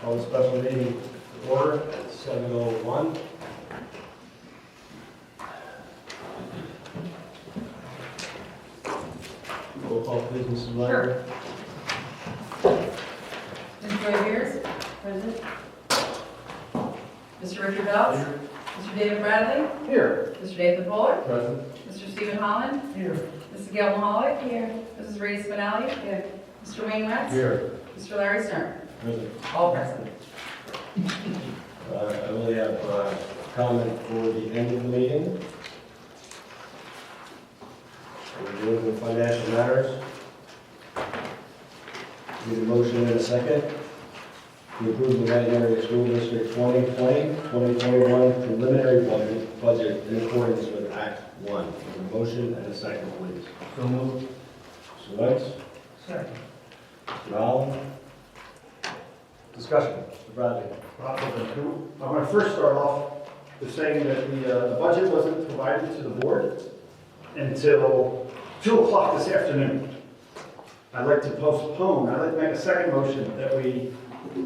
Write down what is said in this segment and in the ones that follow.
Call the special meeting to order at 7:01. Roll call, please, Mrs. Meyer. Ms. Joy Beers? Present. Mr. Richard Bells? Mr. David Bradley? Here. Mr. Nathan Fuller? Present. Mr. Stephen Holland? Here. Mrs. Gail Mahalik? Here. Mrs. Rita Spinelli? Here. Mr. Wayne West? Here. Mr. Larry Stern? Present. All present. I only have a comment for the end of the meeting. We're doing the financial matters. Need a motion in a second to approve the Reading Area School District 2020-2021 preliminary budget in accordance with Act 1. A motion and a second, please. So moved. Mr. Lentz? Second. Mr. Allen? Discussion. Mr. Bradley? I want to first start off with saying that the budget wasn't provided to the board until 2 o'clock this afternoon. I'd like to make a second motion that we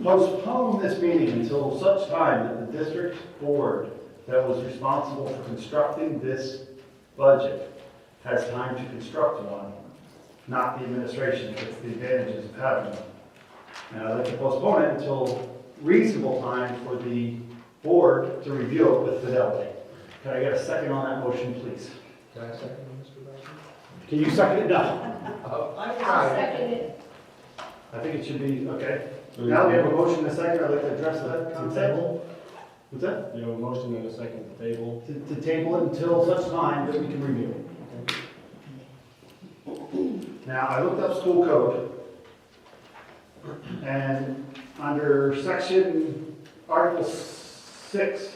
postpone this meeting until such time that the district board that was responsible for constructing this budget has time to construct one, not the administration. It's the advantages of having one. And I'd like to postpone it until reasonable time for the board to review it with fidelity. Can I get a second on that motion, please? Can I second, Mr. Bradley? Can you second it? No. I'll second it. I think it should be, okay. Now we have a motion and a second. I'd like to address that. To table? What's that? You have a motion and a second to table. To table it until such time that we can review it. Now, I looked up school code. And under section Article 6,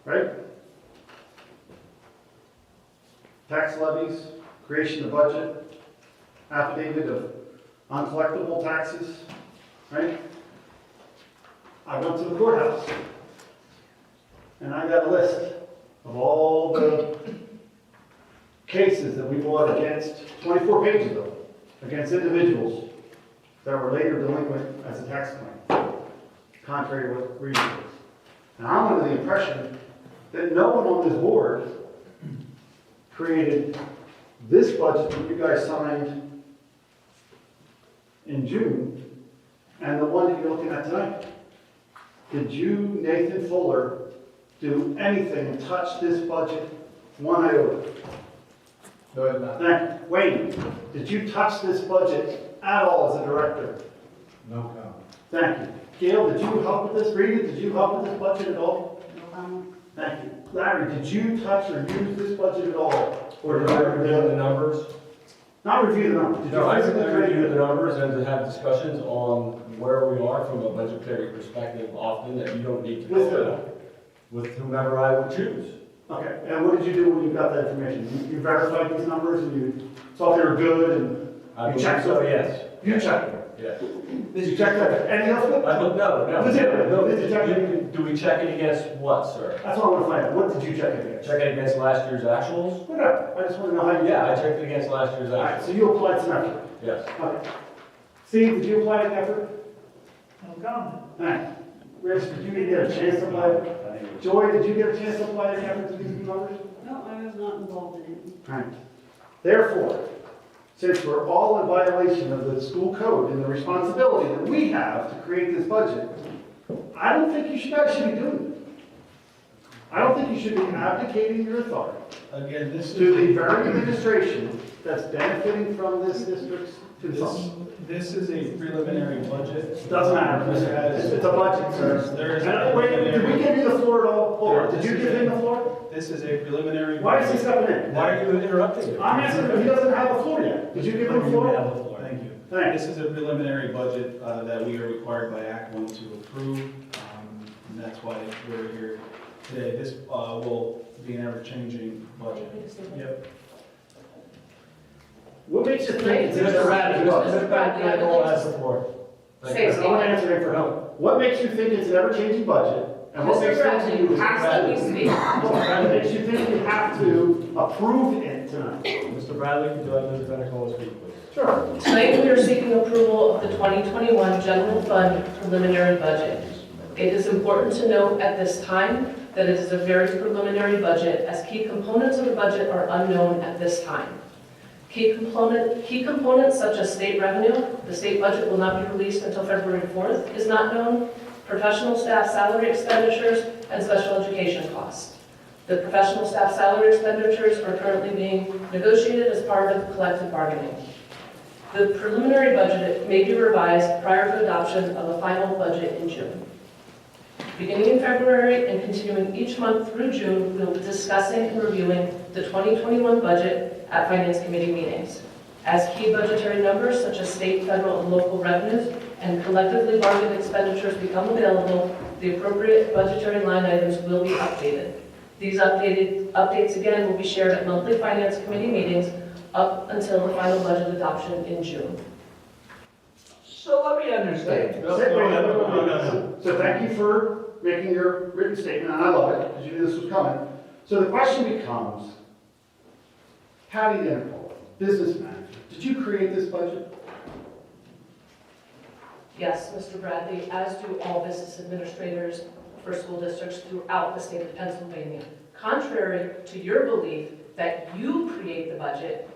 right? Tax levies, creation of budget, affidavit of uncollectible taxes, right? I went to the courthouse and I got a list of all the cases that we brought against, 24 pages of them, against individuals that were later delinquent as a tax claim, contrary to what reason is. And I'm under the impression that no one on this board created this budget that you guys signed in June and the one that you're looking at tonight. Did you, Nathan Fuller, do anything and touch this budget one iota? No, I'm not. Thank you. Wayne, did you touch this budget at all as a director? No comment. Thank you. Gail, did you help with this? Rita, did you help with this budget at all? No comment. Thank you. Larry, did you touch or use this budget at all? Or did I review the numbers? Not review the numbers. Did you No, I physically simply review create the numbers and to have discussions on where we are from a budgetary perspective often that you don't need to With go to. With whomever I would choose. Okay, and what did you do when you got that information? You verified these numbers and you thought they were good and I you believe checked so, them? yes. You checked them? Yes. Did you check that? Any of them? No. Did you check it? Do we check it against what, sir? That's what I want to find out. What did you check it against? Check it against last year's actuals? Whatever. I just want to know how you. Yeah, I checked it against last year's All right, actuals. so you applied some effort. Yes. Okay. Steve, did you apply an effort? No comment. All right. Rich, did you get a chance to apply it? Joy, did you get a chance to apply an effort to these numbers? No, I was not involved in it. All right. Therefore, since we're all in violation of the school code and the responsibility that we have to create this budget, I don't think you guys should be doing it. I don't think you should be abdicating your authority Again, this to is, the very administration that's benefiting from this district's consumption. this is a preliminary budget. Doesn't matter. It's a budget, sir. There is a Wait, did we give you the floor at all? Hold on. Did you give him the floor? This is a preliminary. Why is he stepping in? Why are you interrupting me? I'm asking him, he doesn't have the floor yet. Did you give him the floor? Thank you. Thanks. This is a preliminary budget that we are required by Act 1 to approve, and that's why we're here today. This will be an ever-changing budget. Yep. What makes you think it's Mr. Bradley, Mr. Bradley, I would like to- the floor. Thank Say you. I want to answer it for help. What makes you think it's an ever-changing budget? And what Mr. makes Bradley, you think you please have let me to? speak. What makes you think you have to approve it tonight? Mr. Bradley, could you let Ms. Benicola speak, please? Sure. Tonight, we are seeking approval of the 2021 general fund preliminary budget. It is important to note at this time that it is a very preliminary budget, as key components of the budget are unknown at this time. Key components such as state revenue, the state budget will not be released until February 4th, is not known. Professional staff salary expenditures and special education costs. The professional staff salary expenditures are currently being negotiated as part of collective bargaining. The preliminary budget may be revised prior to adoption of a final budget in June. Beginning in February and continuing each month through June, we will be discussing and reviewing the 2021 budget at Finance Committee meetings. As key budgetary numbers such as state, federal, and local revenues and collectively bargained expenditures become available, the appropriate budgetary line items will be updated. These updates again will be shared at monthly Finance Committee meetings up until the final budget adoption in June. So let me understand. So thank you for making your written statement, and I love it, because you knew this was coming. So the question becomes, Patty Denicola, business manager, did you create this budget? Yes, Mr. Bradley, as do all business administrators for school districts throughout the state of Pennsylvania. Contrary to your belief that you create the budget,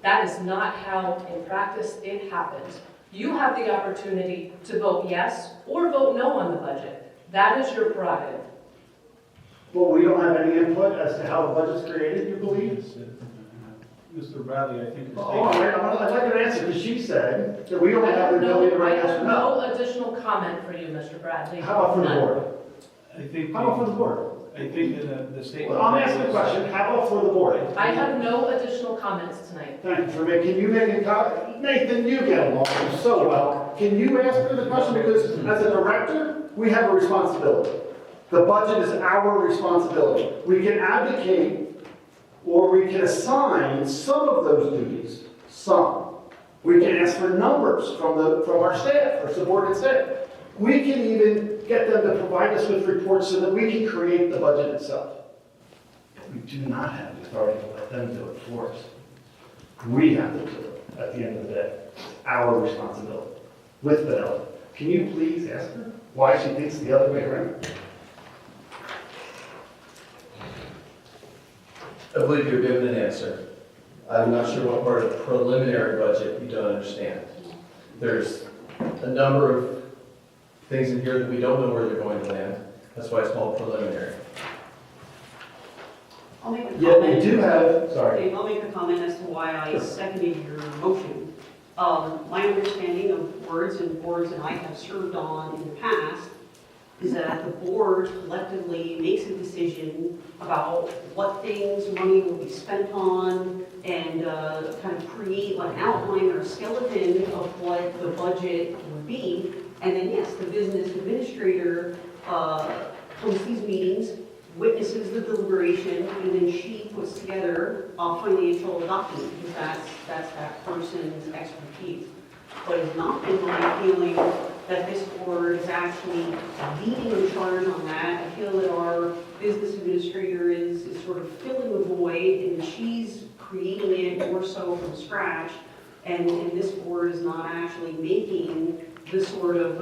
that is not how, in practice, it happens. You have the opportunity to vote yes or vote no on the budget. That is your prerogative. Well, we don't have any input as to how the budget's created, you believe? Mr. Bradley, I think you're Oh, I'd like an answer, because she said that we don't I have the ability to I write yes have or no. no additional comment for you, Mr. Bradley. How about for the None. board? I think. How about for the board? I think that the statement. Well, I'm asking a question, how about for the board? I have no additional comments tonight. Thank you for making, can you make a comment? Nathan, you get along so well. Can you ask her the question? Because as a director, we have a responsibility. The budget is our responsibility. We can advocate or we can assign some of those duties, some. We can ask for numbers from our staff, our subordinate staff. We can even get them to provide us with reports so that we can create the budget itself. But we do not have the authority to let them do it for us. We have to do it at the end of the day. It's our responsibility with fidelity. Can you please ask her why she thinks the other way around? I believe you're given an answer. I'm not sure what part of preliminary budget you don't understand. There's a number of things in here that we don't know where they're going to land. That's why it's called preliminary. I'll make a Yeah, we comment. do have, sorry. Okay, I'll make a comment as to why I seconded your motion. My understanding of boards and boards that I have served on in the past is that the board collectively makes a decision about what things money will be spent on and kind of create like an outline or a skeleton of what the budget would be. And then, yes, the business administrator comes to these meetings, witnesses the deliberation, and then she puts together a financial document, because that's that person's expertise. But it's not been my feeling that this board is actually leading the charge on that. I feel that our business administrator is sort of filling the void, and she's creating it more so from scratch, and this board is not actually making the sort of,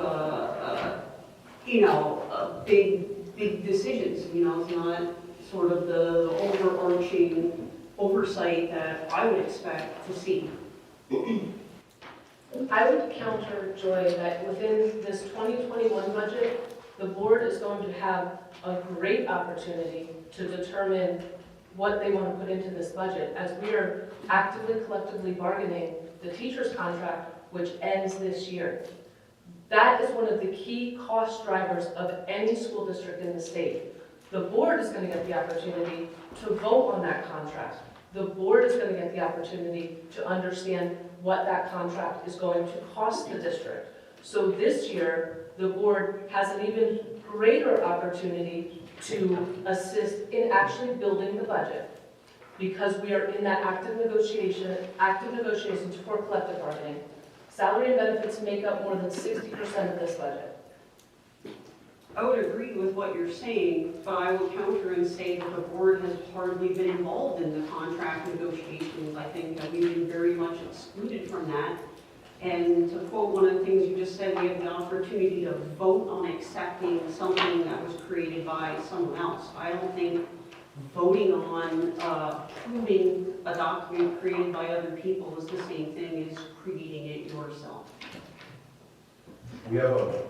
big decisions. It's not sort of the overarching oversight that I would expect to see. I would counter, Joy, that within this 2021 budget, the board is going to have a great opportunity to determine what they want to put into this budget, as we are actively, collectively bargaining the teacher's contract, which ends this year. That is one of the key cost drivers of any school district in the state. The board is going to get the opportunity to vote on that contract. The board is going to get the opportunity to understand what that contract is going to cost the district. So this year, the board has an even greater opportunity to assist in actually building the budget, because we are in that active negotiations for collective bargaining. Salary and benefits make up more than 60% of this budget. I would agree with what you're saying, but I will counter and say that the board has hardly been involved in the contract negotiations. I think that we've been very much excluded from that. And to quote one of the things you just said, we have the opportunity to vote on accepting something that was created by someone else. I don't think voting on approving a document created by other people is the same thing as creating it yourself. We have a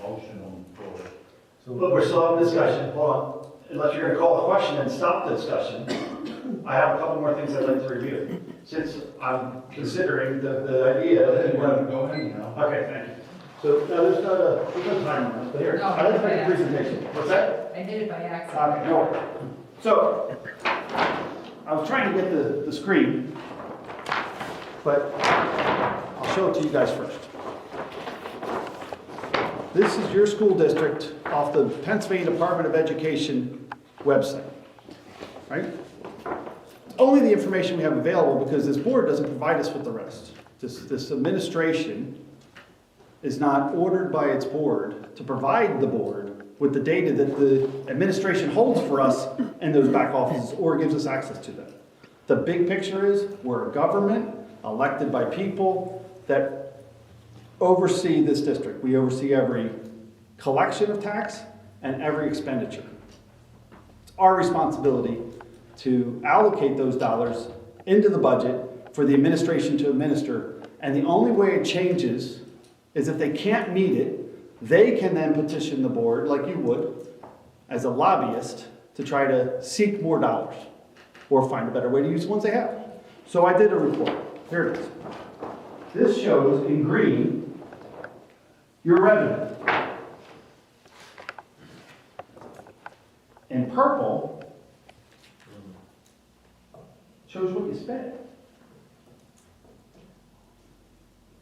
motion on the floor. But we're still having discussion, hold on. Unless you're gonna call a question and stop the discussion, I have a couple more things I'd like to review. Since I'm considering the idea. Go ahead now. Okay, thank you. So, no, there's no time on this, but here, I like the presentation. What's that? I did it by accident. Okay, no worries. So, I was trying to get the screen, but I'll show it to you guys first. This is your school district off the Pennsylvania Department of Education website, right? Only the information we have available because this board doesn't provide us with the rest. This administration is not ordered by its board to provide the board with the data that the administration holds for us in those back offices or gives us access to them. The big picture is we're a government elected by people that oversee this district. We oversee every collection of tax and every expenditure. It's our responsibility to allocate those dollars into the budget for the administration to administer. And the only way it changes is if they can't meet it, they can then petition the board, like you would, as a lobbyist, to try to seek more dollars or find a better way to use the ones they have. So I did a report. Here it is. This shows in green your revenue. In purple shows what you spend.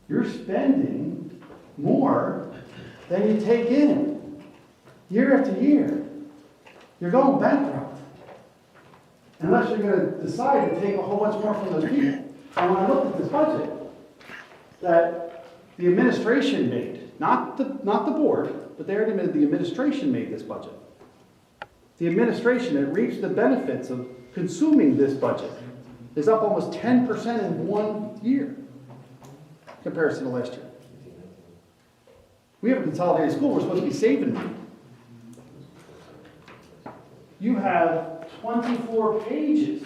You're spending more than you take in year after year. You're going bankrupt unless you're going to decide to take a whole bunch more from those people. And when I looked at this budget that the administration made, not the board, but they already admitted the administration made this budget. The administration that reaps the benefits of consuming this budget is up almost 10% in 1 year in comparison to last year. We have a consolidated school, we're supposed to be saving money. You have 24 pages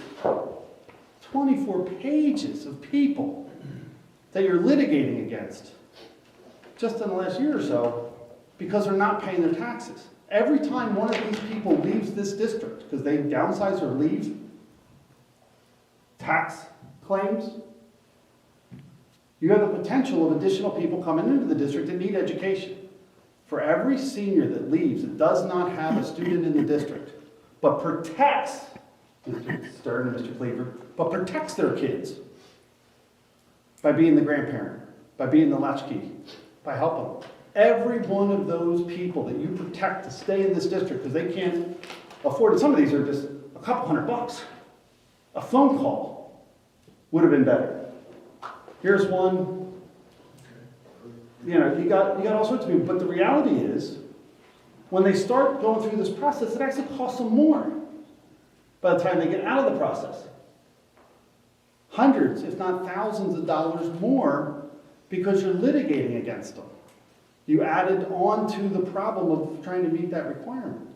of people that you're litigating against just in the last year or so because they're not paying their taxes. Every time one of these people leaves this district because they downsize or leave, tax claims, you have the potential of additional people coming into the district that need education. For every senior that leaves that does not have a student in the district, but protects, Mr. Stern and Mr. Cleaver, but protects their kids by being the grandparent, by being the latchkey, by helping them. Every one of those people that you protect to stay in this district because they can't afford it, some of these are just a couple $100. A phone call would have been better. Here's one, you got all sorts of people, but the reality is, when they start going through this process, it actually costs them more by the time they get out of the process. Hundreds, if not thousands of dollars more because you're litigating against them. You added on to the problem of trying to meet that requirement.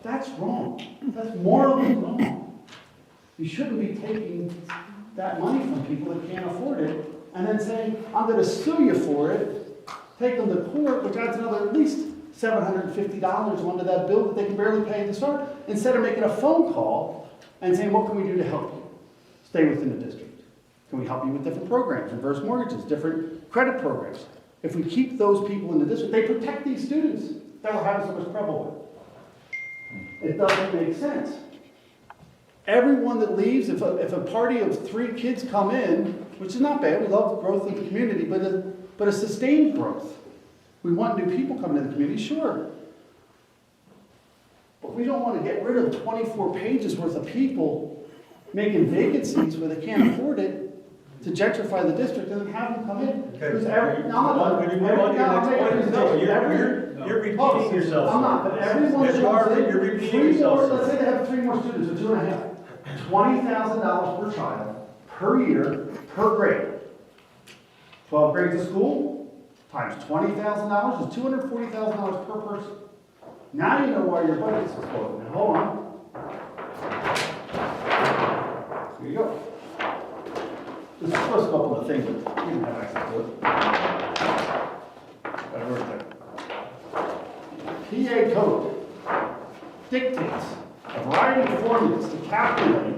That's wrong. That's morally wrong. You shouldn't be taking that money from people that can't afford it and then saying, I'm going to sue you for it, take them to court, which adds another at least $750 onto that bill that they can barely pay to start, instead of making a phone call and saying, what can we do to help you stay within the district? Can we help you with different programs, reverse mortgages, different credit programs? If we keep those people in the district, they protect these students that we're having so much trouble with. It doesn't make sense. Everyone that leaves, if a party of 3 kids come in, which is not bad, we love growth in the community, but a sustained growth. We want new people coming into the community, sure. But we don't want to get rid of 24 pages worth of people making vacancies where they can't afford it to gentrify the district and then have them come in. Okay, Because can you move on to your next point? No, You're repeating yourself. I'm not, but everyone Yes, you are, comes in, you're repeating three yourself, more, sir. let's say they have 3 more students, or 2.5. $20,000 per child, per year, per grade. 12 grades of school, times $20,000 is $240,000 per person. Now you know why your budget's exploding. Now, hold on. Here you go. This is supposed to go up on the thing, but you didn't have access to it. Got it right there. PA code dictates a variety of formulas to calculate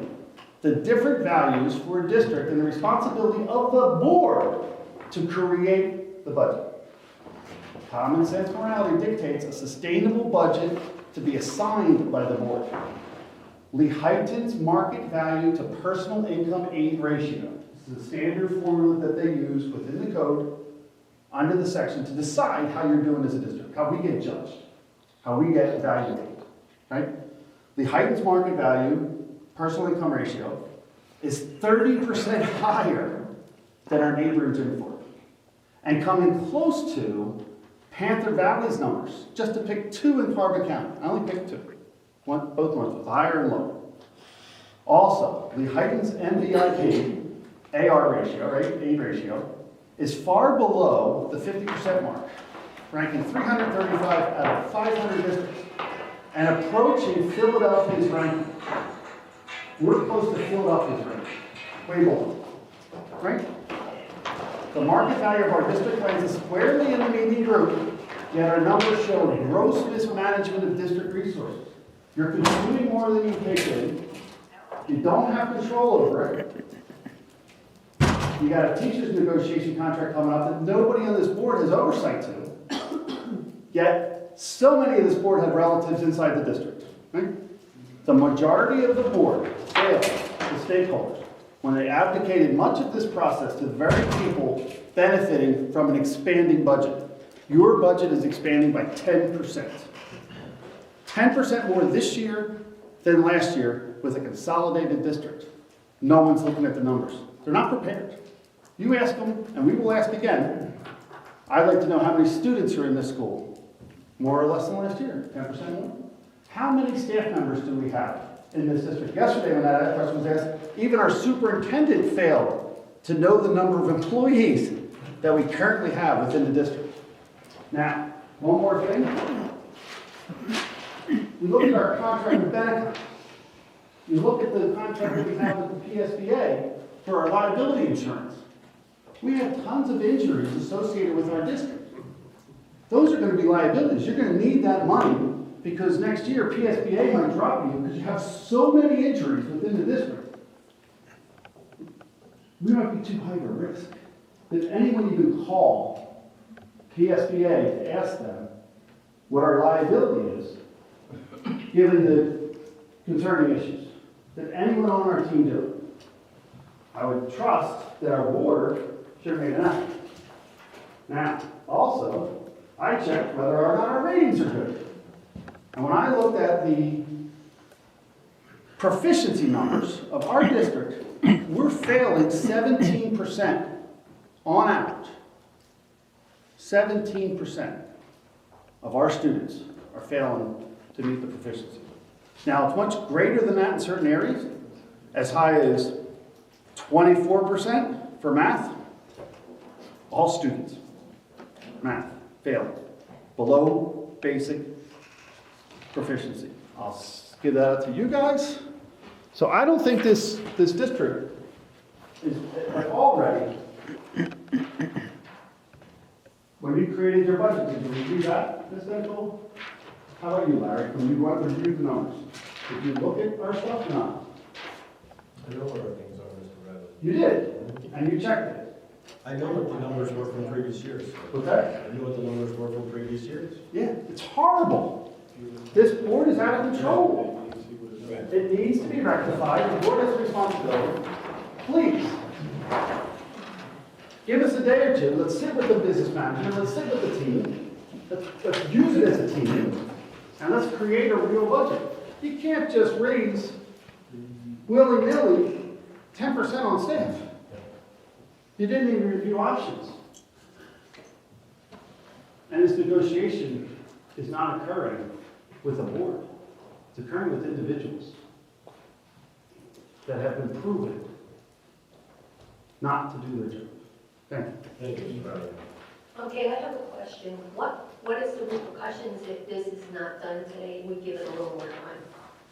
the different values for a district and the responsibility of the board to create the budget. Common sense morality dictates a sustainable budget to be assigned by the board. Lee Heighton's market value to personal income aid ratio. This is a standard formula that they use within the code under the section to decide how you're doing as a district, how we get judged, how we get evaluated, right? Lee Heighton's market value, personal income ratio, is 30% higher than our neighboring Jim Ford. And coming close to Panther Valley's numbers, just to pick 2 in Carbon County. I only picked 2. Both ones with higher and lower. Also, Lee Heighton's MVIP AR ratio, right, aid ratio, is far below the 50% mark, ranking 335 out of 500 districts, and approaching Philadelphia's ranking. We're close to Philadelphia's ranking, way below, right? The market value of our district lands is squarely in the median group, yet our numbers show gross mismanagement of district resources. You're consuming more than you take in. You don't have control over it. You got a teacher's negotiation contract coming up that nobody on this board has oversight to. Yet, so many of this board have relatives inside the district. Right? The majority of the board failed the stakeholders when they abdicated much of this process to the very people benefiting from an expanding budget. Your budget is expanding by 10%. 10% more this year than last year with a consolidated district. No one's looking at the numbers. They're not prepared. You ask them, and we will ask again. I'd like to know how many students are in this school. More or less than last year, 10% more. How many staff members do we have in this district? Yesterday when that question was asked, even our superintendent failed to know the number of employees that we currently have within the district. Now, one more thing. We look at our contract with Benetton. You look at the contract that we have with the PSBA for our liability insurance. We have tons of injuries associated with our district. Those are going to be liabilities. You're going to need that money because next year PSBA might drop you because you have so many injuries within the district. We might be too high of a risk. Did anyone even call PSBA to ask them what our liability is, given the concerning issues? Did anyone on our team do it? I would trust that our board should have made an effort. Now, also, I checked whether or not our ratings are good. And when I looked at the proficiency numbers of our district, we're failing 17% on average. 17% of our students are failing to meet the proficiency. Now, it's much greater than that in certain areas, as high as 24% for math. All students, math, failing, below basic proficiency. I'll give that out to you guys. So I don't think this district is already. When you created your budget, did you review that, Ms. Denkel? How about you, Larry? When you went to review the numbers, did you look at our stuff or not? I know where things are, Mr. Redditt. You did, and you checked it. I know what the numbers were from previous years. Okay? I know what the numbers were from previous years. Yeah, it's horrible. This board is out of control. It needs to be rectified. The board has a responsibility. Please, give us a day or two. Let's sit with the business manager. Let's sit with the team. Let's use it as a team. And let's create a real budget. You can't just raise willy-nilly 10% on staff. You didn't even review options. And this negotiation is not occurring with a board. It's occurring with individuals that have been proven not to do their job. Thank you. Thank you, Mr. Brown. Okay, I have a question. What is the repercussions if this is not done today, we give it a little more time?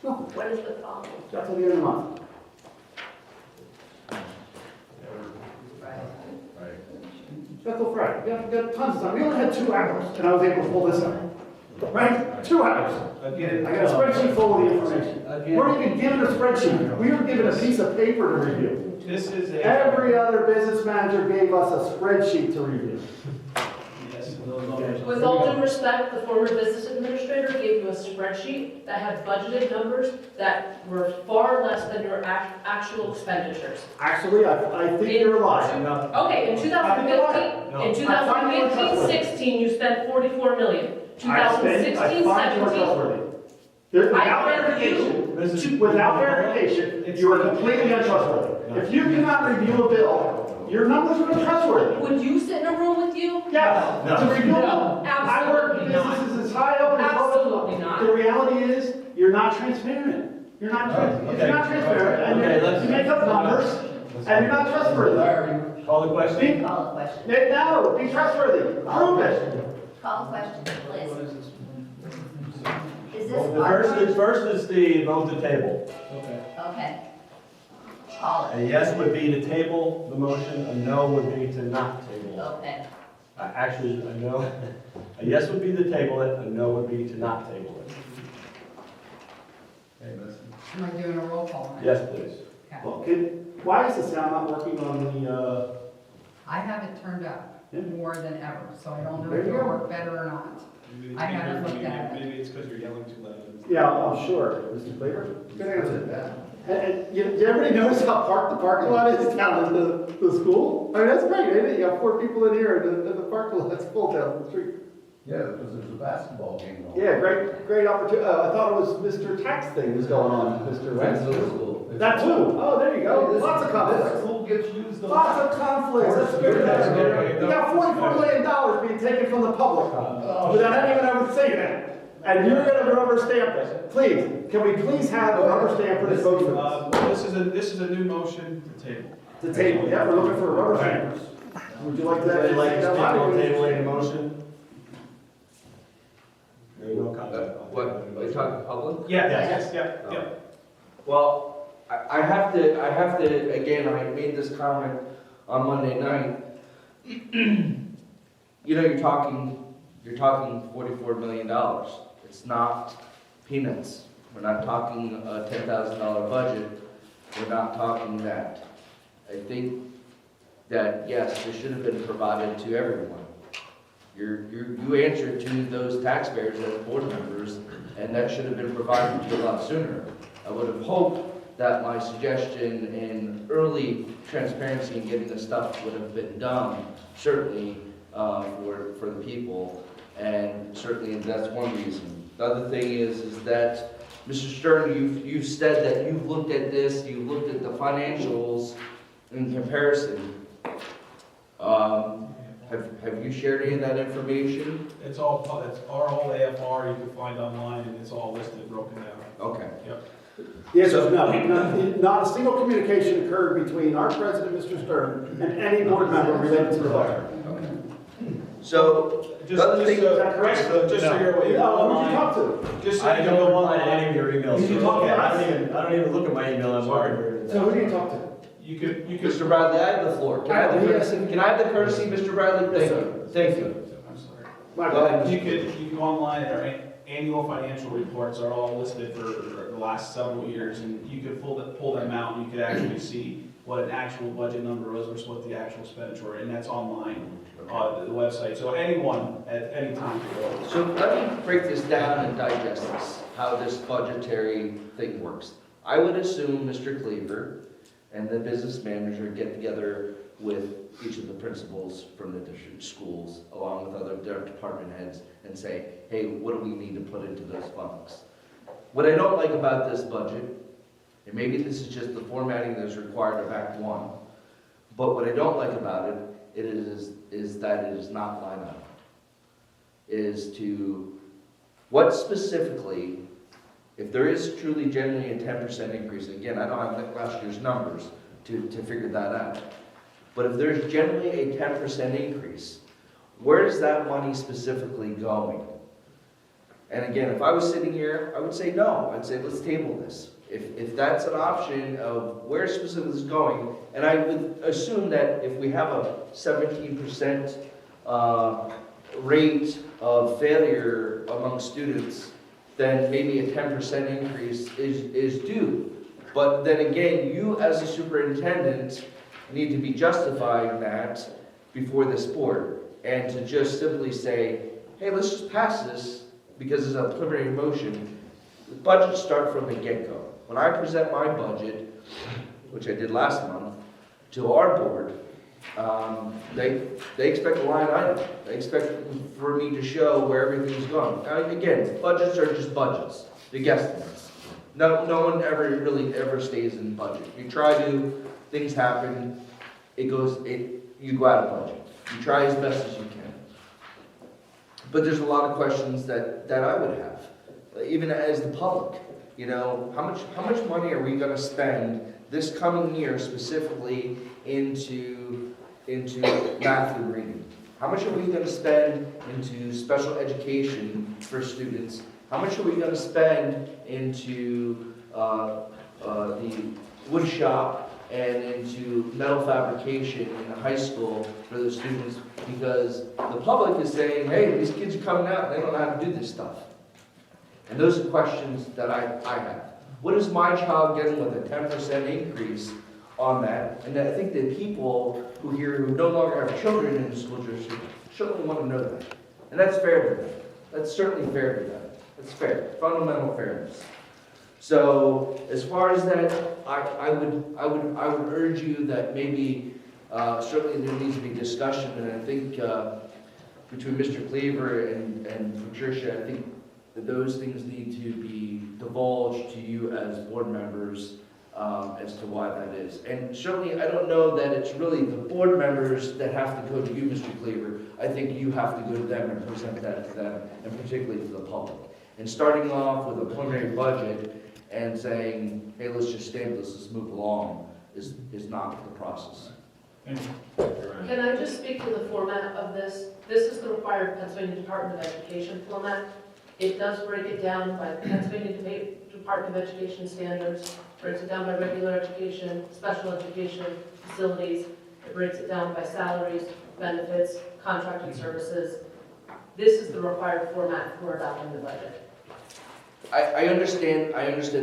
No, What is the problem? that's till the end of the month. That's till Friday. We got tons of time. We only had 2 hours, and I was able to pull this up. Right? 2 hours. Again. I got a spreadsheet full of the information. Again. We're even given a spreadsheet. We were given a piece of paper to review. This is a. Every other business manager gave us a spreadsheet to review. Yes, those numbers. With all due respect, the former business administrator gave you a spreadsheet that had budgeted numbers that were far less than your actual expenditures. Actually, I think you're lying. Okay, in 2015, I find you untrustworthy. 16, you spent 44 million. I 2016, find you 17, untrustworthy. Without I read verification, without verification, you are completely untrustworthy. If you cannot review a bill, your numbers are untrustworthy. would you sit in a room with you? Yes, to review a bill. No, I work in absolutely not. businesses as high up as Absolutely not. The reality is, you're not transparent. You're not, if you're not transparent, and you make up numbers, and you're not trustworthy. Call the question. Call a question. No, be trustworthy. Prove it. Call a question, Liz. Is this The first is the vote to table. Okay. Okay. Call A yes would be to table the motion, a no would be to not table it. Okay. Actually, a no, a yes would be to table it, a no would be to not table it. Am I doing a roll call? now? Yes, please. Okay. Well, why is the sound not working on the, I have it turned up Yeah. more than ever, so I don't know There if you it'll go. work better or not. Maybe- I haven't looked at it. Maybe it's because you're yelling too loud. yeah, I'm sure, Mr. Claver? Good answer. And did everybody notice how parked the parking lot is down at the school? I mean, that's great, isn't it? You got 4 people in here and the parking lot's full down the street. Yeah, because there's a basketball game going on. Yeah, great opportunity. I thought it was Mr. Tax thing was going on, Mr. Wentz. That too. Oh, there you go. Lots of This conflicts. school gets used a lot. Lots of conflicts. That's good. You got $44 million being taken from the public without anyone ever saying that. And you're gonna rubber stamp it. Please, can we please have a rubber stamp for this motion? This is a new motion to table. The table, yeah, we're looking for rubber stampers. Would you like to? Would you like to say speak that on loud? tabling the motion? There you go, comment. What, are you talking public? Yeah, yeah. Well, I have to, again, I made this comment on Monday night. You know, you're talking $44 million. It's not peanuts. We're not talking a $10,000 budget. We're not talking that. I think that, yes, this should have been provided to everyone. You answer to those taxpayers as board members, and that should have been provided to you a lot sooner. I would have hoped that my suggestion in early transparency in getting the stuff would have been done, certainly for the people, and certainly that's one reason. The other thing is that, Mr. Stern, you've said that you've looked at this, you've looked at the financials in comparison. Have you shared any of that information? It's our whole AFR you can find online, and it's all listed, broken down. Okay. Yep. The answer is no. Not a single communication occurred between our president, Mr. Stern, and any board member related to the budget. So, the other thing, Is that correct? Just so you're aware. No, who did you talk to? Just so I you don't go reply to online. any of your emails. Did you talk to us? I don't even look at my email, I'm sorry. So who did you talk to? You could. Mr. Bradley, I have the floor. Can I have the courtesy, Mr. Bradley? Yes, Thank you. Thank you. I'm sorry. My Go ahead. bad. You can go online, and our annual financial reports are all listed for the last several years, and you could pull them out, and you could actually see what an actual budget number was versus what the actual expenditure, and that's online on the website. So anyone at any time can go. So let me break this down and digest this, how this budgetary thing works. I would assume Mr. Cleaver and the business manager get together with each of the principals from the district schools, along with other department heads, and say, hey, what do we need to put into those funds? What I don't like about this budget, and maybe this is just the formatting that's required of Act 1, but what I don't like about it is that it is not line item. Is to What specifically, if there is truly genuinely a 10% increase, again, I don't have last year's numbers to figure that out, but if there's generally a 10% increase, where is that money specifically going? And again, if I was sitting here, I would say no. I'd say let's table this. If that's an option of where specifically it's going, and I would assume that if we have a 17% rate of failure among students, then maybe a 10% increase is due. But then again, you as a superintendent need to be justifying that before this board. And to just simply say, hey, let's just pass this because it's a preliminary motion. The budgets start from the get-go. When I present my budget, which I did last month, to our board, they expect a line item. They expect for me to show where everything's going. Now, again, budgets are just budgets. They're guesstimates. No one ever stays in budget. You try to, things happen, you go out of budget. You try as best as you can. But there's a lot of questions that I would have, even as the public. You know, how much money are we going to spend this coming year specifically into math and reading? How much are we going to spend into special education for students? How much are we going to spend into the wood shop and into metal fabrication in the high school for the students? Because the public is saying, hey, these kids are coming out and they don't know how to do this stuff. And those are questions that I have. What is my child getting with a 10% increase on that? And I think that people who no longer have children in the school district certainly want to know that. And that's fair to them. That's certainly fair to them. That's fair, fundamental fairness. So as far as that, I would urge you that maybe certainly there needs to be discussion, and I think between Mr. Cleaver and Patricia, I think that those things need to be divulged to you as board members as to why that is. And certainly, I don't know that it's really the board members that have to go to you, Mr. Cleaver. I think you have to go to them and present that to them, and particularly to the public. And starting off with a preliminary budget and saying, hey, let's just stand this, let's move along, is not the process. Can I just speak to the format of this? This is the required Pennsylvania Department of Education format. It does break it down by Pennsylvania Department of Education standards, breaks it down by regular education, special education, facilities. It breaks it down by salaries, benefits, contracted services. This is the required format for adopting the budget. I understand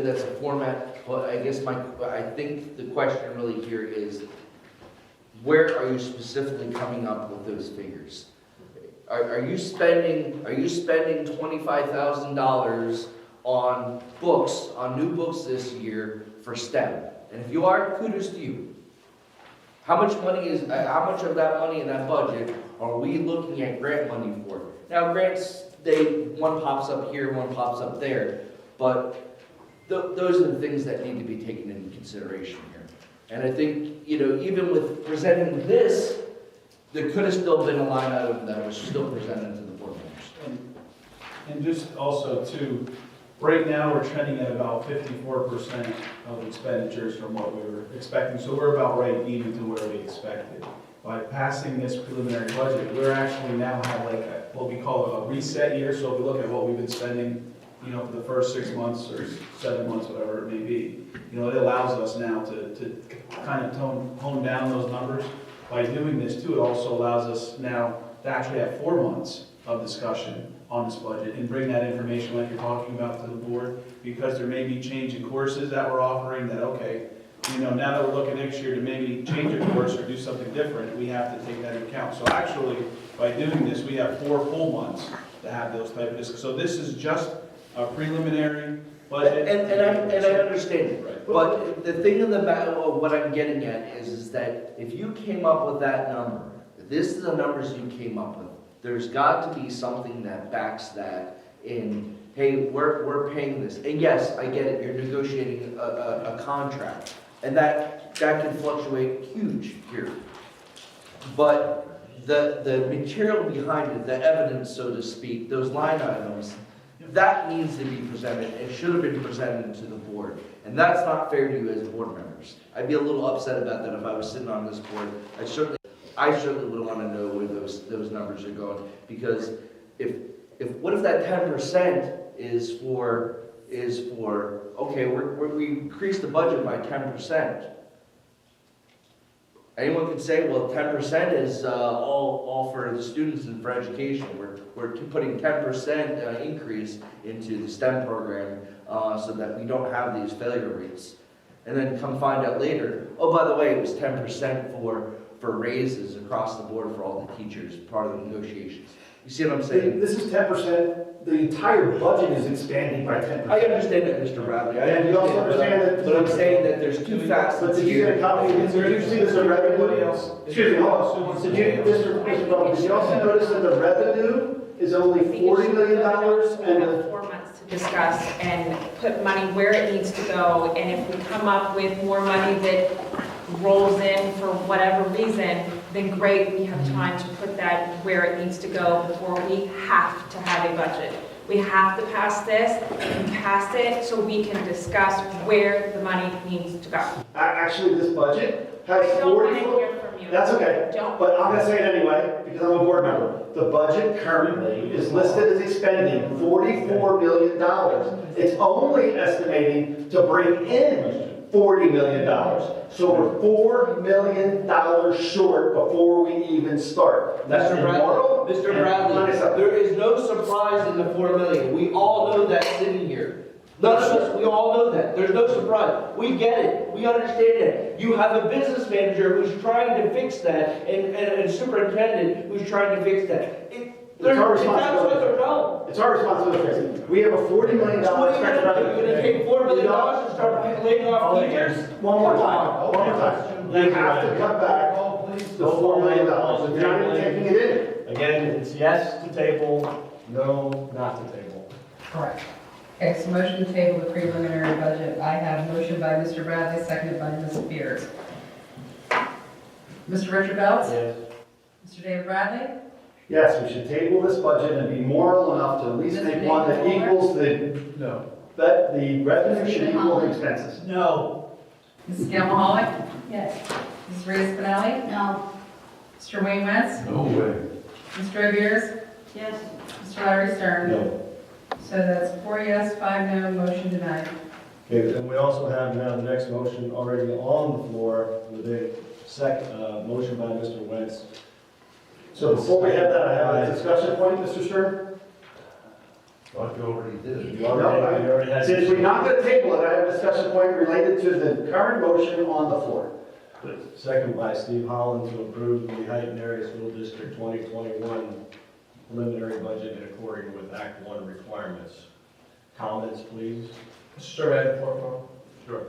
that's a format, but I guess I think the question really here is, where are you specifically coming up with those figures? Are you spending $25,000 on books, on new books this year for STEM? And if you are, kudos to you. How much of that money in that budget are we looking at grant money for? Now, grants, one pops up here, one pops up there, but those are the things that need to be taken into consideration here. And I think, even with presenting this, there could have still been a line item that was still presented to the board members. And just also too, right now we're trending at about 54% of expenditures from what we were expecting. So we're about right even to where we expected. By passing this preliminary budget, we're actually now have what we call a reset year. So if we look at what we've been spending, for the first 6 months or 7 months, whatever it may be, it allows us now to kind of hone down those numbers. By doing this too, it also allows us now to actually have 4 months of discussion on this budget and bring that information like you're talking about to the board, because there may be change in courses that we're offering that, okay, now that we're looking next year to maybe change a course or do something different, we have to take that into account. So actually, by doing this, we have 4 full months to have those type of discussions. So this is just a preliminary budget. And I understand it, right. But the thing in the matter, what I'm getting at is that if you came up with that number, if this is the numbers you came up with, there's got to be something that backs that in, hey, we're paying this. And yes, I get it, you're negotiating a contract, and that can fluctuate huge here. But the material behind it, the evidence, so to speak, those line items, That needs to be presented, it should have been presented to the board, and that's not fair to you as board members. I'd be a little upset about that if I was sitting on this board. I certainly would want to know where those numbers are going, because what if that 10% is for, okay, we increased the budget by 10%. Anyone can say, well, 10% is all for the students and for education. We're putting 10% increase into the STEM program so that we don't have these failure rates. And then come find out later, oh, by the way, it was 10% for raises across the board for all the teachers, part of the negotiations. You see what I'm saying? This is 10%, the entire budget is expanding by 10%. I understand that, Mr. Bradley. I And you also understand that. But I'm saying that there's two facets But did you get a here. copy, did you see this in revenue? Excuse me, hold on. Did you, Mr. Bowman, did you also notice that the revenue is only $40 million and the 4 months to discuss and put money where it needs to go, and if we come up with more money that rolls in for whatever reason, then great, we have time to put that where it needs to go before we have to have a budget. We have to pass this and pass it so we can discuss where the money needs to go. Actually, this budget has I don't want to 44. hear from you. That's okay, Don't. but I'm gonna say it anyway, because I'm a board member. The budget currently is listed as expending $44 million. It's only estimating to bring in $40 million. So we're $4 million short before we even start. That's Mr. Bradley, immoral. Mr. and Bradley, unacceptable. there is no surprise in the 4 million. We all know that sitting here. None of us, we all know that. There's no surprise. We get it. We understand it. You have a business manager who's trying to fix that, and a superintendent who's trying to fix that. It's our That's what they're responsibility. going. It's our responsibility to fix it. We have a $40 million So what are you expected gonna do? You're gonna revenue. take $4 million and start laying off teachers? One more time. You have to cut back the $4 million. You're not even taking it in. Again, it's yes to table, no, not to table. Correct. Okay, so motion to table the preliminary budget. I have motion by Mr. Bradley, seconded by Ms. Spears. Mr. Richard Belts? Yes. Mr. David Bradley? Yes, we should table this budget and be moral enough to at least Mr. make one that David equals that the revenue should equal the expenses. No. Mrs. Gilmaholic? Yes. Mrs. Reyes Finelli? No. Mr. Wayne Wentz? No way. Mr. O'Beers? Yes. Mr. Larry Stern? No. So that's 4 yes, 5 no, motion denied. Okay, and we also have now the next motion already on the floor with a motion by Mr. Wentz. So before we have that, I have a discussion point, Mr. Stern. Thought you already did it. You already had. Since we're not going to table it, I have a discussion point related to the current motion on the floor. Second by Steve Holland to approve the Heighton Area School District 2021 preliminary budget in accordance with Act 1 requirements. Comments, please? Mr. Chairman, before Sure.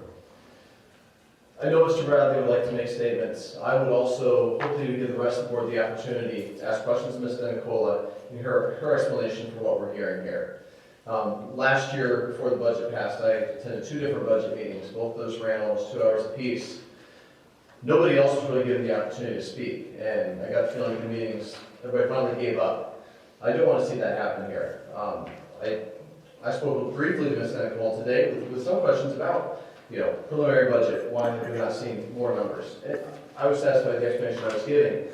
I know Mr. Bradley would like to make statements. I would also hopefully give the rest of the board the opportunity to ask questions to Ms. Nicola and her explanation for what we're hearing here. Last year, before the budget passed, I attended 2 different budget meetings. Both of those ran almost 2 hours apiece. Nobody else was really given the opportunity to speak, and I got the feeling in the meetings, everybody finally gave up. I don't want to see that happen here. I spoke briefly to Ms. Nicola today with some questions about preliminary budget, why have we not seen more numbers? I was satisfied with the explanation I was giving,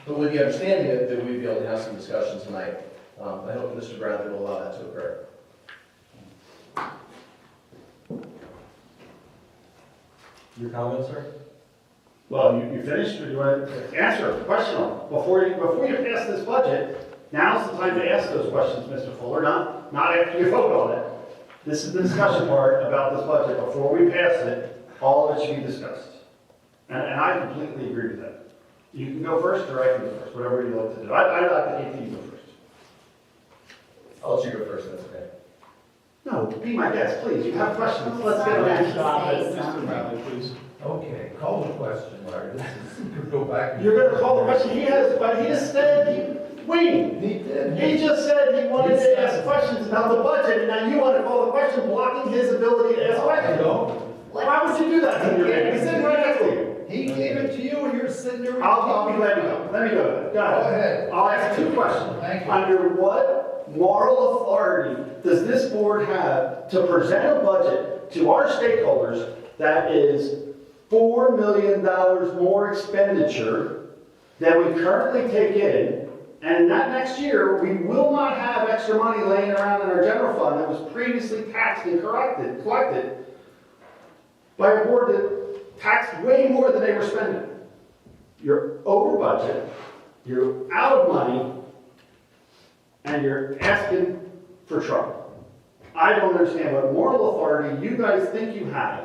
but with the understanding that we'd be able to have some discussion tonight. I hope Mr. Bradley will allow that to occur. Your comments, sir? Well, you finished, or do you want to answer a question before you pass this budget? Now's the time to ask those questions, Mr. Fuller, not after you vote on it. This is the discussion part about this budget. Before we pass it, all of it should be discussed. And I completely agree with that. You can go first, or I can go first, whatever you like to do. I'd like to hate you go first. I'll let you go first, that's okay. No, be my guest, please. You have questions. Let's get Sorry, them Stop answered. it. Mr. Bradley, please. Okay, call the question, Larry. This is, go back. You're going to call the question. He just said, wait. He did. He just said he wanted to ask questions about the budget, and now you want to call the question blocking his ability to ask questions. Why would you do that to me? He's sitting right next to you. He gave it to you and you're sitting there. I'll be glad to go. Let me go. Go ahead. ahead. I'll ask 2 questions. Thank you. Under what moral authority does this board have to present a budget to our stakeholders that is $4 million more expenditure than we currently take in, and that next year, we will not have extra money laying around in our general fund that was previously taxed and collected by a board that taxed way more than they were spending. You're over budget, you're out of money, and you're asking for trouble. I don't understand what moral authority you guys think you have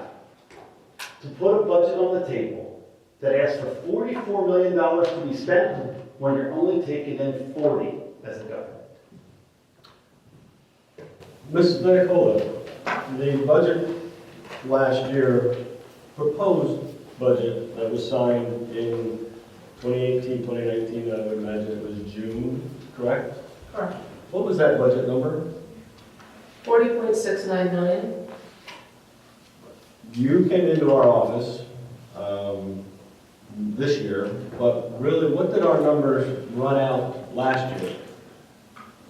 to put a budget on the table that asks for $44 million to be spent when you're only taking in 40 as a government. Mrs. Benicola, the budget last year, proposed budget that was signed in 2018, 2019, I would imagine it was June, correct? Correct. What was that budget number? 40.69 million. You came into our office this year, but really, what did our numbers run out last year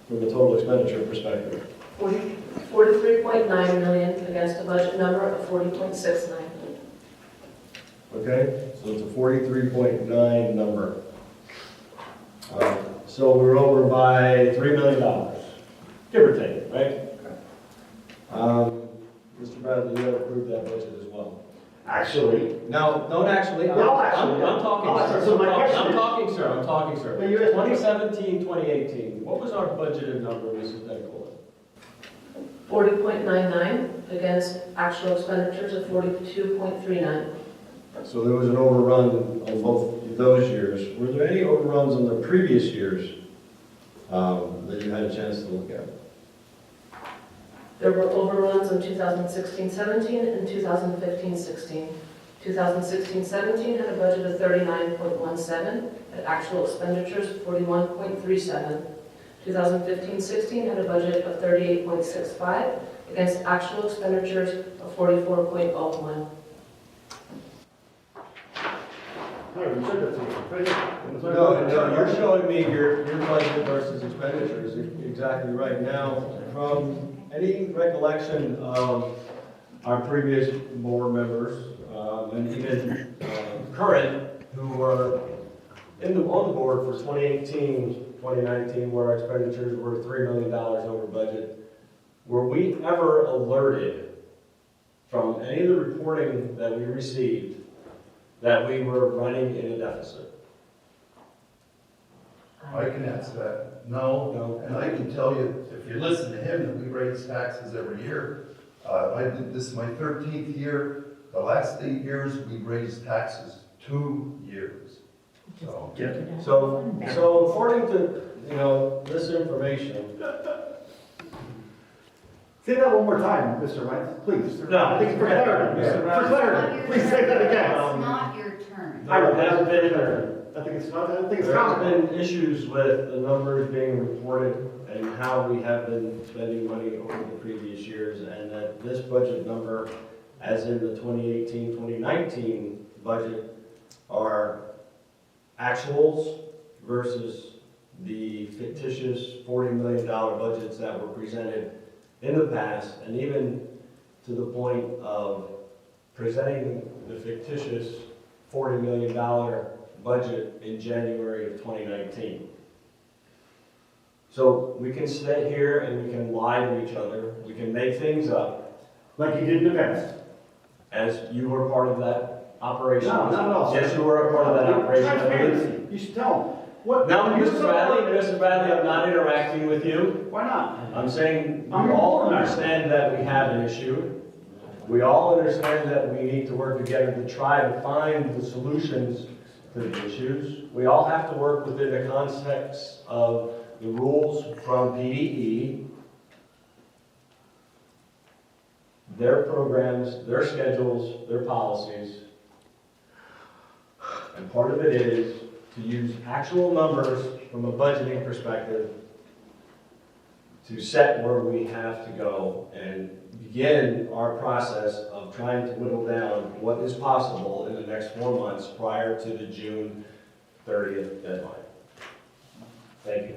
from a total expenditure perspective? 43.9 million against a budget number of 40.69 million. Okay, so it's a 43.9 number. So we're over by $3 million, give or take, right? Mr. Bradley, you have approved that budget as well. Actually, No, don't actually. No, actually. I'm talking, Oh, sir. so my question I'm is- talking, sir. I'm talking, sir. But you asked- 2017, 2018, what was our budgeted number, Mrs. Benicola? 40.99 against actual expenditures of 42.39. So there was an overrun on both of those years. Were there any overruns on the previous years that you had a chance to look at? There were overruns in 2016-17 and 2015-16. 2016-17 had a budget of 39.17, had actual expenditures of 41.37. 2015-16 had a budget of 38.65 against actual expenditures of 44.01. No, you're showing me your budget versus expenditures, you're exactly right. Now, from any recollection of our previous board members, and even current, who were on the board for 2018, 2019, where our expenditures were $3 million over budget, were we ever alerted from any of the reporting that we received that we were running in a deficit? I can answer that. No, No. and I can tell you, if you listen to him, that we raise taxes every year. This is my 13th year. The last 8 years, we raised taxes 2 years. So, So according to, this information, Say that one more time, Mr. Wentz, please. No. I think for clarity, Yeah. for clarity, please say that again. It's not your turn. there has been, I think it's there has common. been issues with the numbers being reported and how we have been spending money over the previous years, and that this budget number, as in the 2018, 2019 budget, are actuals versus the fictitious $40 million budgets that were presented in the past, and even to the point of presenting the fictitious $40 million budget in January of 2019. So we can sit here and we can lie to each other, we can make things up, Like you did in the past. as you were part of that operation. No, not at all. Yes, you were a part of that operation. I believe. Transparency. You should tell them. What? No, Mr. Bradley, I'm not interacting with you. Why not? I'm saying I'm we all your board member. understand that we have an issue. We all understand that we need to work together to try to find the solutions to the issues. We all have to work within the context of the rules from PDE, their programs, their schedules, their policies. And part of it is to use actual numbers from a budgeting perspective to set where we have to go and begin our process of trying to whittle down what is possible in the next 4 months prior to the June 30th deadline. Thank you.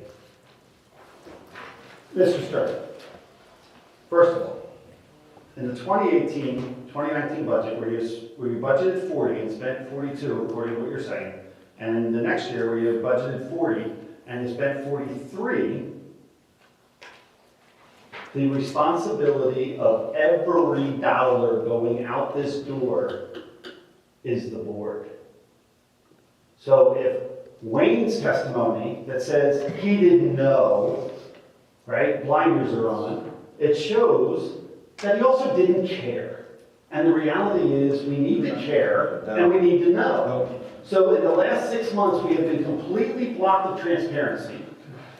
Mr. Stern, first of all, in the 2018-2019 budget, where you budgeted 40 and spent 42, according to what you're saying, and the next year where you budgeted 40 and you spent 43, the responsibility of every dollar going out this door is the board. So if Wayne's testimony that says he didn't know, right, blinders are on, it shows that he also didn't care. And the reality is we need to care and we need to know. So in the last 6 months, we have been completely blocked of transparency.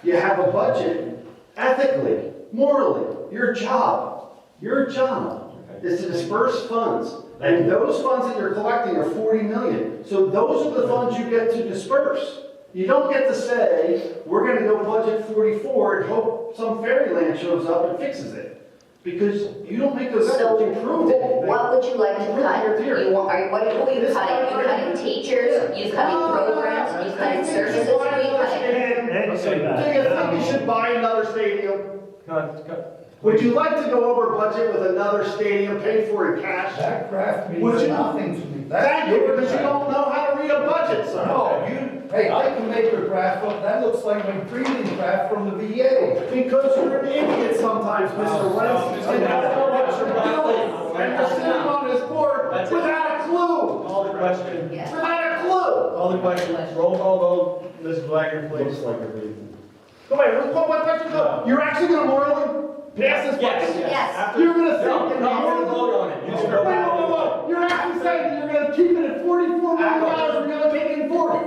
You have a budget, ethically, morally, your job is to disperse funds. And those funds that you're collecting are 40 million. So those are the funds you get to disperse. You don't get to say, we're going to go budget 44 and hope some fairyland shows up and fixes it. Because you don't make those efforts, you proved it. What would you like to cut? You want, who are you cutting? You cutting teachers? You cutting programs? You cutting services? Who are you cutting? Do you think you should buy another stadium? Would you like to go over budget with another stadium paid for in cash? That graph Would means you- nothing to me. Thank you, because you don't know how to read a budget, sir. No, hey, I can make a graph up, that looks like my previous graph from the VA. Because you're an idiot sometimes, Mr. Wentz, and that's not what you're doing. And you're sitting on this board without a clue. Call the question. Yes. Without a clue. Call the question. Roll call vote. Mrs. Blackner, please. Looks like you're reading. Go ahead, let's call my question. You're actually gonna morally pass this budget? Yes. You're gonna think that No, we're you're gonna vote on it. You Wait, should go back. whoa. You're actually saying that you're gonna keep it at $44 million, we're gonna take it in 40.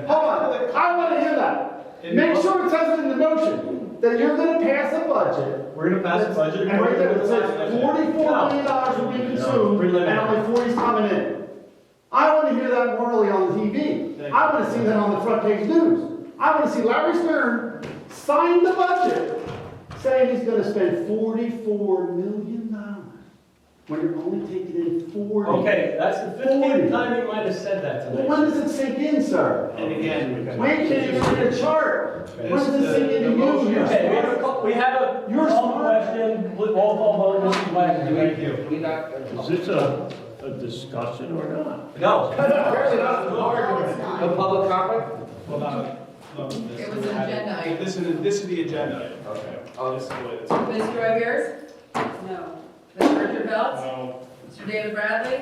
Hold on, I wanna hear that. Make sure it says it in the motion, that you're gonna pass a budget. We're gonna pass the budget. And right there, it says $44 million will be consumed, and only 40's coming in. I wanna hear that morally on the TV. I wanna see that on the front page news. I wanna see Larry Stern sign the budget, saying he's gonna spend $44 million, when you're only taking in 40. Okay, that's the 15th time you might have said that Well, tonight. when does it sink in, sir? And again. When can you read a chart? When does it sink into you? You're Okay, smart. we have a You're call smart. question, roll call vote, Mrs. Blackner, thank you. We not. Is this a discussion or not? No. Apparently not. No, it's not. No public comment? Well, no, this It was is- an agenda item. This is the agenda item. Okay. This is what it is. Mr. Rogers? No. Mr. Richard Belts? No. Mr. David Bradley?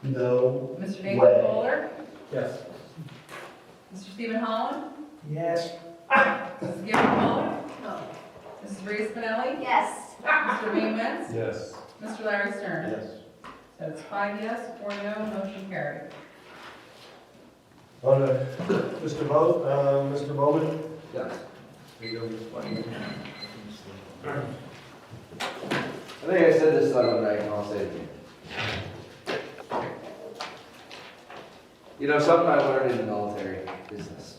No. Mr. Way. Nathan Bowler? Yes. Mr. Stephen Holland? Yes. Mrs. Gibson Muller? No. Mrs. Rhea Spinelli? Yes. Mr. Wayne Wentz? Yes. Mr. Larry Stern? Yes. So it's 5 yes, 4 no, motion carried. On the, Mr. Bowman? Yes. I think I said this the other night, and I'll say it again. You know, something I learned in the military business.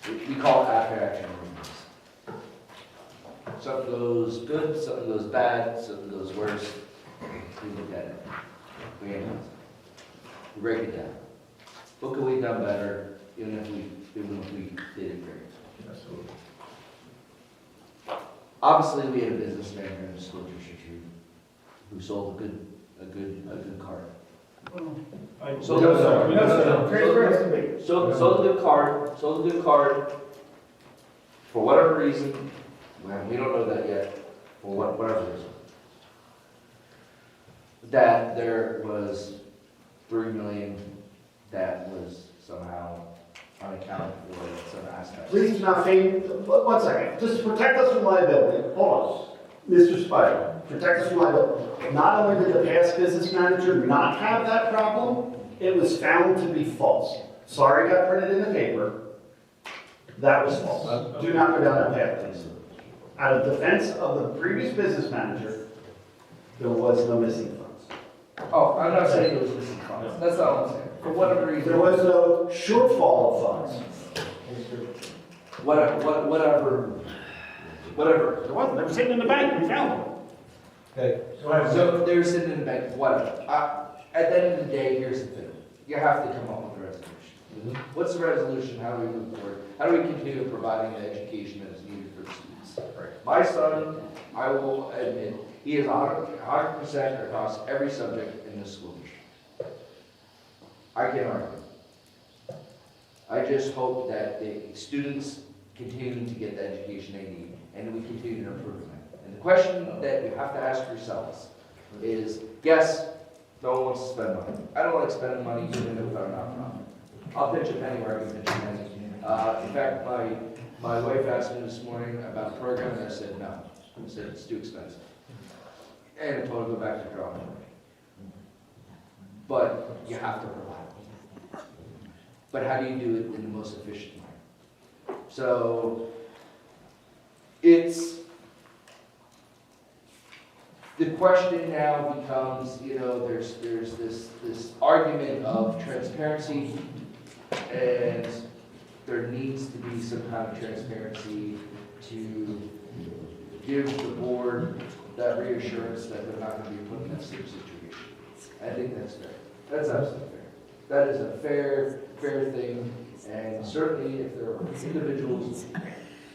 We call it after-action movements. Something goes good, something goes bad, something goes worse. We look at it. We analyze it. We break it down. What could we have done better, even if we did it great? Absolutely. Obviously, we had a business manager in the school district who sold a good card. Sold No, a sir. good No, card. sir. Transparency to me. Sold a good card, for whatever reason, well, we don't know that yet, for whatever reason. That there was 3 million that was somehow unaccounted for in some aspects. Please do not feign, 1 second, just protect us from liability. Hold on. Mr. Spider, protect us from liability. Not only did the past business manager not have that problem, it was found to be false. Sorry, got printed in the paper. That was false. Do not go down that path, please. Out of defense of the previous business manager, there was no missing funds. Oh, I'm not saying it was missing funds, that's not what I'm saying. For whatever reason. There was no shortfall of funds. Whatever. There wasn't, they were sitting in the bank, we found them. Okay, go ahead. So they're sitting in the bank, whatever. At the end of the day, here's the thing. You have to come up with a resolution. What's the resolution? How do we move forward? How do we continue providing the education that is needed for the students? Right. My son, I will admit, he is 100% across every subject in this school district. I can't argue. I just hope that the students continue to get the education they need, and we continue to improve them. And the question that you have to ask yourselves is, yes, no one wants to spend money. I don't like spending money even if I'm not profit. I'll pitch a penny where I can pitch a penny. In fact, my wife asked me this morning about a program, and I said no. I said it's too expensive. And I told her to go back to drawing board. But you have to provide. But how do you do it in the most efficient way? So the question now becomes, there's this argument of transparency, and there needs to be some kind of transparency to give the board that reassurance that they're not going to be put in that same situation. I think that's fair. That's absolutely fair. That is a fair thing, and certainly if there are individuals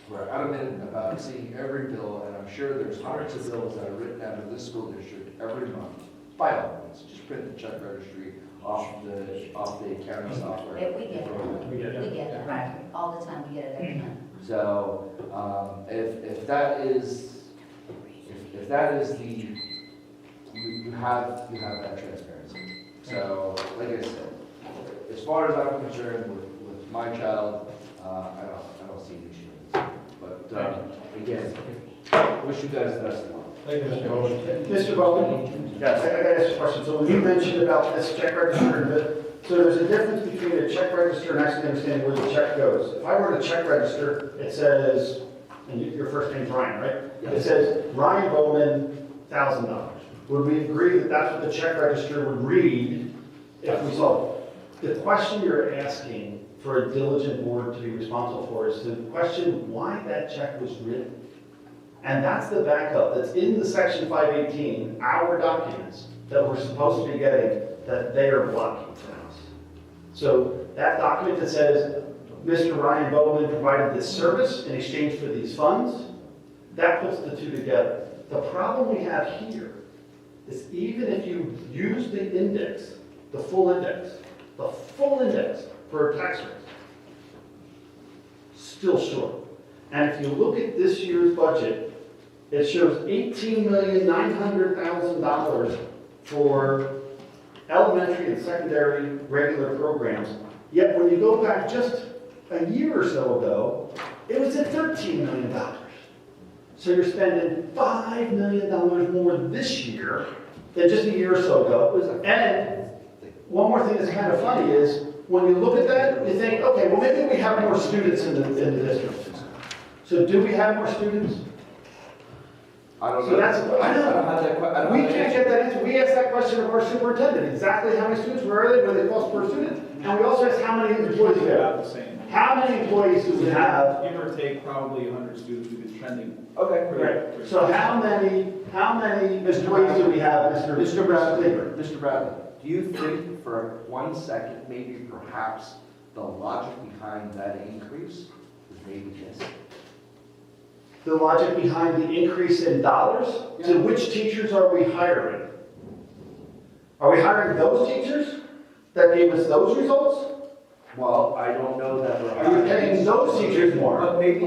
who are adamant about seeing every bill, and I'm sure there's hundreds of bills that are written out of this school district every month, by all means, just print the check registry off the accounting software. If we get it. We get it, right, all the time, we get it every month. So, if that is the, you have that transparency. So, like I said, as far as I'm concerned with my child, I don't see an issue with this. But, again, wish you guys the best of luck. Thank you, Mr. Bowman. Mr. Bowman? Yes. I gotta ask you a question. So when you mentioned about this check register, so there's a difference between a check register and actually understanding where the check goes. If I were to check register, it says, and your first name's Ryan, right? Yes. It says Ryan Bowman, $1,000. Would we agree that that's what the check register would read if we saw it? The question you're asking for a diligent board to be responsible for is to question why that check was written. And that's the backup that's in the section 518, our documents that we're supposed to be getting, that they are blocking from us. So that document that says, Mr. Ryan Bowman provided this service in exchange for these funds, that puts the two together. The problem we have here is even if you use the index, the full index for tax rates, still short. And if you look at this year's budget, it shows $18,900,000 for elementary and secondary regular programs. Yet when you go back just a year or so ago, it was at $13 million. So you're spending $5 million more this year than just a year or so ago. And one more thing that's kind of funny is, when you look at that, you think, okay, well maybe we have more students in the district. So do we have more students? I don't So know. that's, I I don't know. have that question. We can't get that answer. We asked that question of our superintendent, exactly how many students, where are they, what do they cost per student? And we also asked how many employees we have. About the same. How many employees do we have? Give or take probably 100 students, we've been trending. Okay. Right. So how many employees do we have, Mr. Bradley? Mr. Bradley, do you think for 1 second, maybe perhaps the logic behind that increase is maybe this? The logic behind the increase in dollars? Yeah. To which teachers are we hiring? Are we hiring those teachers that gave us those results? Well, I don't know that we're Are hiring. we paying those teachers more? But maybe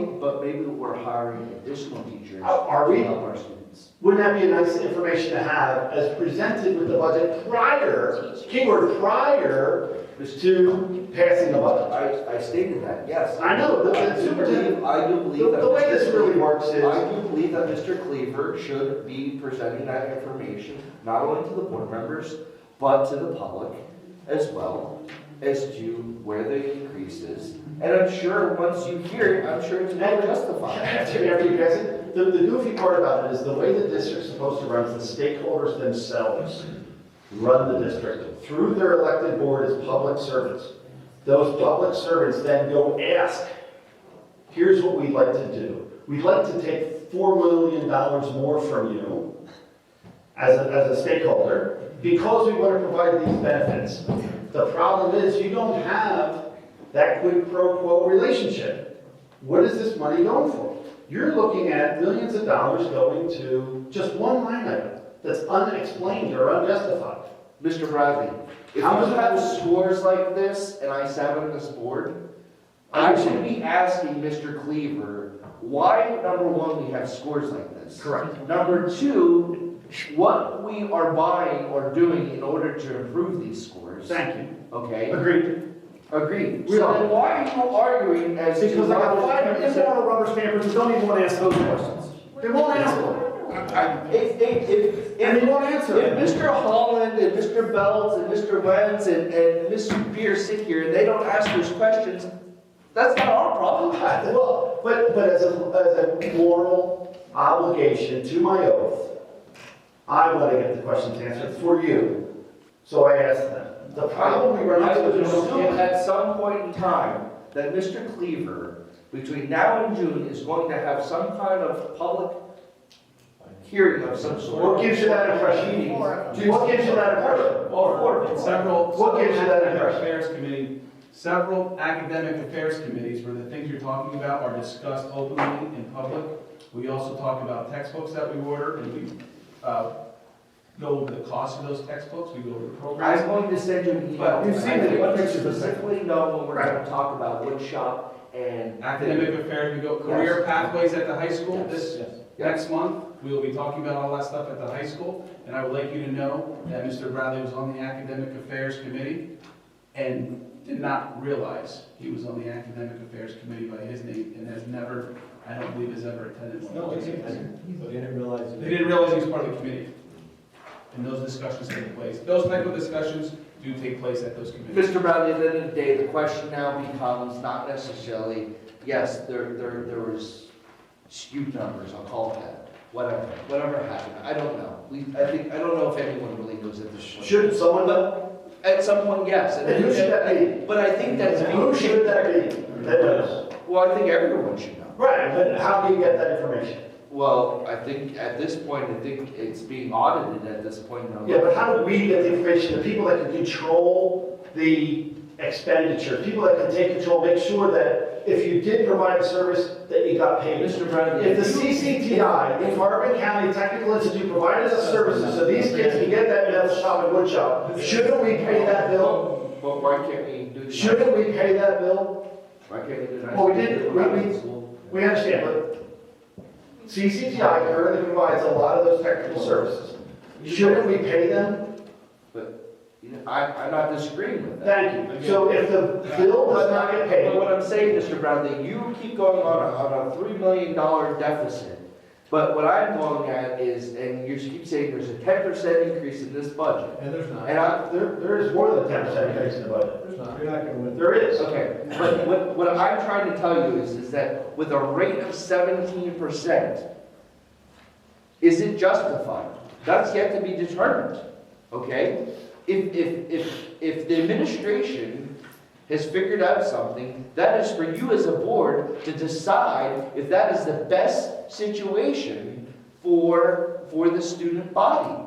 we're hiring additional teachers. Are we? To help our students. Wouldn't that be a nice information to have as presented with the budget prior, keyword prior, to passing the budget? I stated that, yes. I know, the superintendent, I do believe that. the way this really works is, I do believe that Mr. Cleaver should be presenting that information, not only to the board members, but to the public as well, as to where the increase is. And I'm sure once you hear it, I'm sure it's well justified. after you pass it, the goofy part about it is the way the district's supposed to run is the stakeholders themselves run the district through their elected board as public servants. Those public servants then go ask, here's what we'd like to do. We'd like to take $4 million more from you as a stakeholder because we want to provide these benefits. The problem is you don't have that quid pro quo relationship. What is this money going for? You're looking at millions of dollars going to just one line item that's unexplained or unjustified. Mr. Bradley, if you How does that- have scores like this, and I sat on this board, I should be asking Mr. Cleaver, why, number one, we have scores like this? Correct. Number two, what we are buying or doing in order to improve these scores. Thank you. Okay? Agreed. Agreed. We So are. then why are you arguing as to Because I got why- 5 immoral rubber stampers who don't even want to ask those questions. They won't ask them. And they won't answer If them. Mr. Holland and Mr. Belts and Mr. Wentz and Mr. Pierce sit here and they don't ask those questions, that's not our problem. Well, but as a moral obligation to my oath, I want to get the questions answered for you. So I asked them. The problem we run I into would is we assume don't at some point in time that Mr. Cleaver, between now and June, is going to have some kind of public hearing of some sort. What gives you that impression? What gives you that impression? What gives you that impression? Affairs Committee, several academic affairs committees where the things you're talking about are discussed openly in public. We also talk about textbooks that we order, and we go over the cost of those textbooks, we go over the programs. I'm going to send you an email. But you've seen I the want to pictures of that. specifically know when we're going to talk about wood shop and. Academic affairs, we go career pathways at the high school. This next month, we will be talking about all that stuff at the high school. And I would like you to know that Mr. Bradley was on the Academic Affairs Committee and did not realize he was on the Academic Affairs Committee by his name and has never, I don't believe has ever attended one. No, they didn't realize. They didn't realize he was part of the committee. And those discussions take place. Those type of discussions do take place at those committees. Mr. Bradley, at the end of the day, the question now becomes not necessarily, yes, there was skewed numbers, I'll call it that. Whatever happened, I don't know. I don't know if anyone really knows at this point. Shouldn't someone know? At some point, yes. And who should that be? But I think that's Who should that be that knows? Well, I think everyone should know. Right, but how do you get that information? Well, I think at this point, I think it's being audited at this point. Now. Yeah, but how do we get the information? The people that can control the expenditure, people that can take control, make sure that if you did provide a service, that you got paid. Mr. Bradley, If the CCTI, if Harbin County Technical Institute provided us services so these kids can get that metal shop and wood shop, shouldn't we pay that bill? Well, why can't we do that? Shouldn't we pay that bill? Why can't we do that? Well, we did, we understand, but CCTI currently provides a lot of those technical services. Shouldn't we pay them? You know, I'm not disagreeing with that. Thank you. So if the bill does not get But paid, what I'm saying, Mr. Bradley, you keep going on a $3 million deficit. But what I'm going at is, and you keep saying there's a 10% increase in this budget. And there's not. And I, there is more than 10% increase in the budget. There's not. You're not gonna win. There is. okay, but what I'm trying to tell you is that with a rate of 17%, is it justified? That's yet to be determined, okay? If the administration has figured out something, that is for you as a board to decide if that is the best situation for the student body.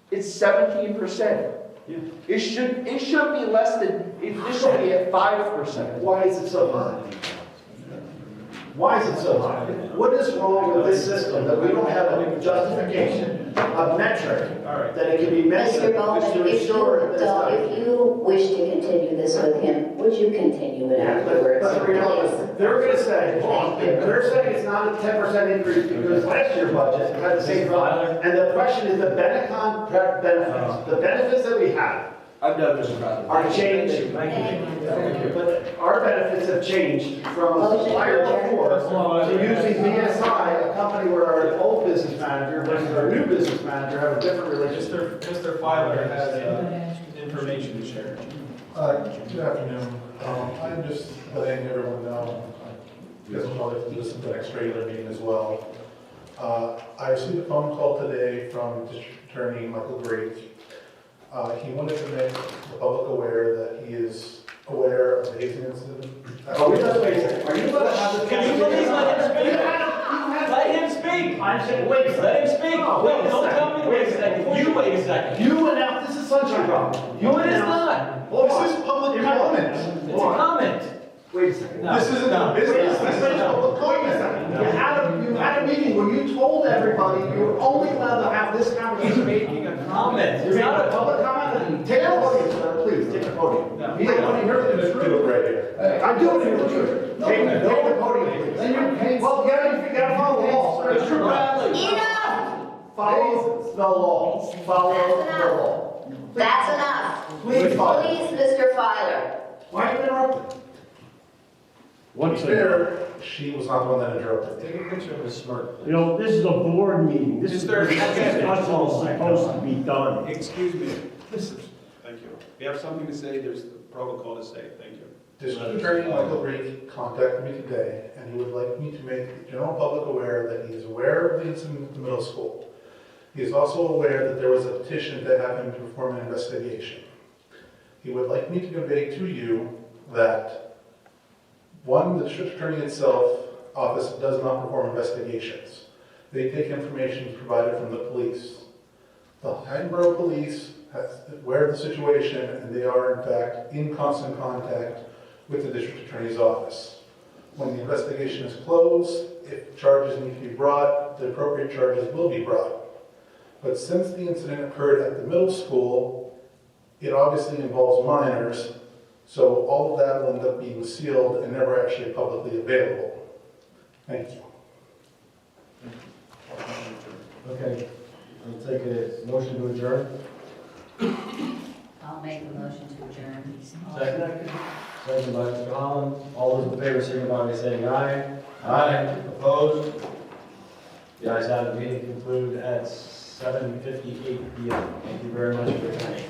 It's 17%. Yeah. It should be less than, it should be at 5%. Why is it so high? Why is it so high? What is wrong with this system that we don't have a justification, a metric, that it can be Mr. measured Bowman, to ensure that it's done? if you wish to continue this with him, would you continue it Yeah, afterwards, but the reality please? is, they're gonna say, Thank you. they're saying it's not a 10% increase because last year's budget had the same problem. And the question is the Benetcon benefits, the benefits that we have I'm done, Mr. Bradley. are changed. But our benefits have changed from a supplier before to using BSI, a company where our old business manager versus our new business manager have a different relationship. Mr. Filer has information to share. Good afternoon. I'm just letting everyone know, you guys will probably listen to the next regular meeting as well. I received a phone call today from District Attorney Michael Graves. He wanted to make the public aware that he is aware of the hazing incident. Are we not waiting? Are you allowed to have this? Can you please let him speak? Let him speak. I'm saying, wait a second. Let him speak. No, Wait, don't tell me to wait a second. You wait a second. You announced, this is sunshine law. No, it is not. This is public comment. It's a comment. Wait a second. No. This isn't a business, this is a public comment. You had a meeting where you told everybody you were only allowed to have this conversation. Making a comment. You're not a public comment, take the podium, sir, please, take the podium. No. You don't want to hear the Let's do it right here. I do it in the truth. Take the podium, please. Then you're paying. Well, you gotta follow the law, sir. Mr. Bradley. Enough! Follow the law. Follow the law. That's enough. Please follow. Please, Mr. Filer. Why are you interrupting? To be fair, she was not the one that interrupted. Take a picture of his smirk. You know, this is a board meeting, this is Mr. where discussion is supposed to be done. Excuse me. Thank you. If you have something to say, there's the protocol to say. Thank you. District Attorney Michael Reed contacted me today, and he would like me to make the general public aware that he is aware of the incident at the middle school. He is also aware that there was a petition to have him perform an investigation. He would like me to convey to you that, one, the district attorney office does not perform investigations. They take information provided from the police. The Heidenborough Police is aware of the situation, and they are in fact in constant contact with the district attorney's office. When the investigation is closed, if charges need to be brought, the appropriate charges will be brought. But since the incident occurred at the middle school, it obviously involves minors, so all of that will end up being sealed and never actually publicly available. Thank you. Okay, I'll take a motion to adjourn. I'll make a motion to adjourn. Second. Second by Mr. Holland. All those in favor, signify by saying aye. Aye. Opposed? The ayes have it. Meeting concluded at 7:58 p.m. Thank you very much for attending.